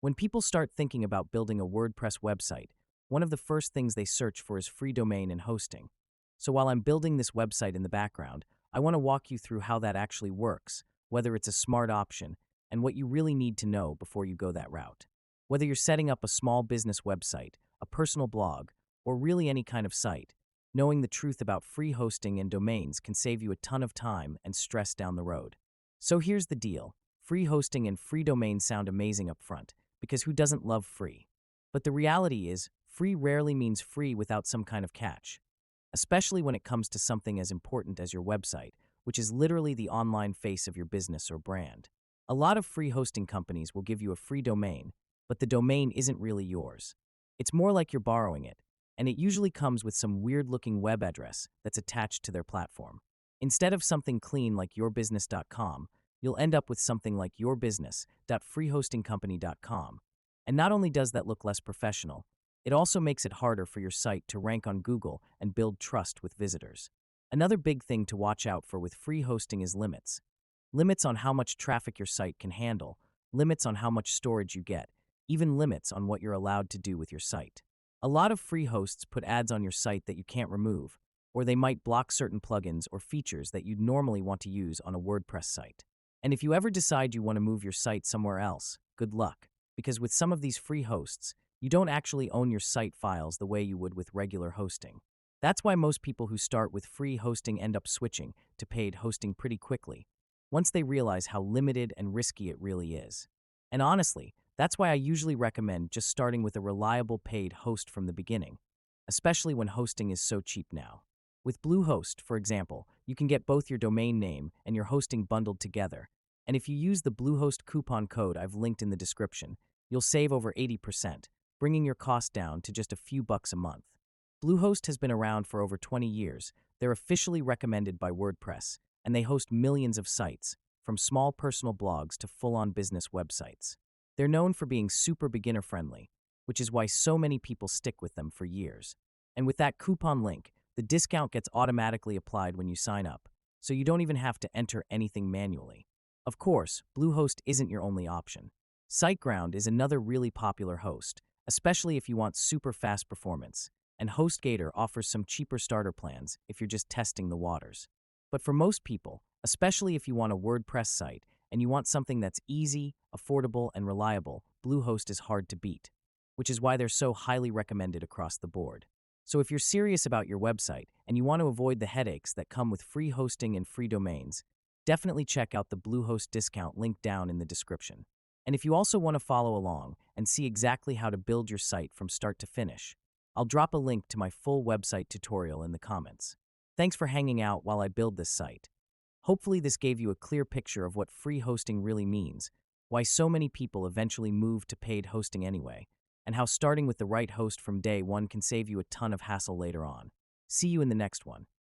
When people start thinking about building a WordPress website, one of the first things they search for is free domain and hosting. So while I'm building this website in the background, I want to walk you through how that actually works, whether it's a smart option, and what you really need to know before you go that route. Whether you're setting up a small business website, a personal blog, or really any kind of site, knowing the truth about free hosting and domains can save you a ton of time and stress down the road. So here's the deal. Free hosting and free domains sound amazing up front, because who doesn't love free? But the reality is, free rarely means free without some kind of catch, especially when it comes to something as important as your website, which is literally the online face of your business or brand. A lot of free hosting companies will give you a free domain, but the domain isn't really yours. It's more like you're borrowing it, and it usually comes with some weird-looking web address that's attached to their platform. Instead of something clean like yourbusiness.com, you'll end up with something like yourbusiness.freehostingcompany.com. And not only does that look less professional, it also makes it harder for your site to rank on Google and build trust with visitors. Another big thing to watch out for with free hosting is limits. Limits on how much traffic your site can handle, limits on how much storage you get, even limits on what you're allowed to do with your site. A lot of free hosts put ads on your site that you can't remove, or they might block certain plugins or features that you'd normally want to use on a WordPress site. And if you ever decide you want to move your site somewhere else, good luck, because with some of these free hosts, you don't actually own your site files the way you would with regular hosting. That's why most people who start with free hosting end up switching to paid hosting pretty quickly, once they realize how limited and risky it really is. And honestly, that's why I usually recommend just starting with a reliable paid host from the beginning, especially when hosting is so cheap now. With Bluehost, for example, you can get both your domain name and your hosting bundled together, and if you use the Bluehost coupon code I've linked in the description, you'll save over 80%, bringing your cost down to just a few bucks a month. Bluehost has been around for over 20 years. They're officially recommended by WordPress, and they host millions of sites, from small personal blogs to full-on business websites. They're known for being super beginner-friendly, which is why so many people stick with them for years. And with that coupon link, the discount gets automatically applied when you sign up, so you don't even have to enter anything manually. Of course, Bluehost isn't your only option. SiteGround is another really popular host, especially if you want super fast performance, and HostGator offers some cheaper starter plans if you're just testing the waters. But for most people, especially if you want a WordPress site and you want something that's easy, affordable, and reliable, Bluehost is hard to beat, which is why they're so highly recommended across the board. So if you're serious about your website and you want to avoid the headaches that come with free hosting and free domains, definitely check out the Bluehost discount linked down in the description. And if you also want to follow along and see exactly how to build your site from start to finish, I'll drop a link to my full website tutorial in the comments. Thanks for hanging out while I build this site. Hopefully this gave you a clear picture of what free hosting really means, why so many people eventually move to paid hosting anyway, and how starting with the right host from day one can save you a ton of hassle later on. See you in the next one.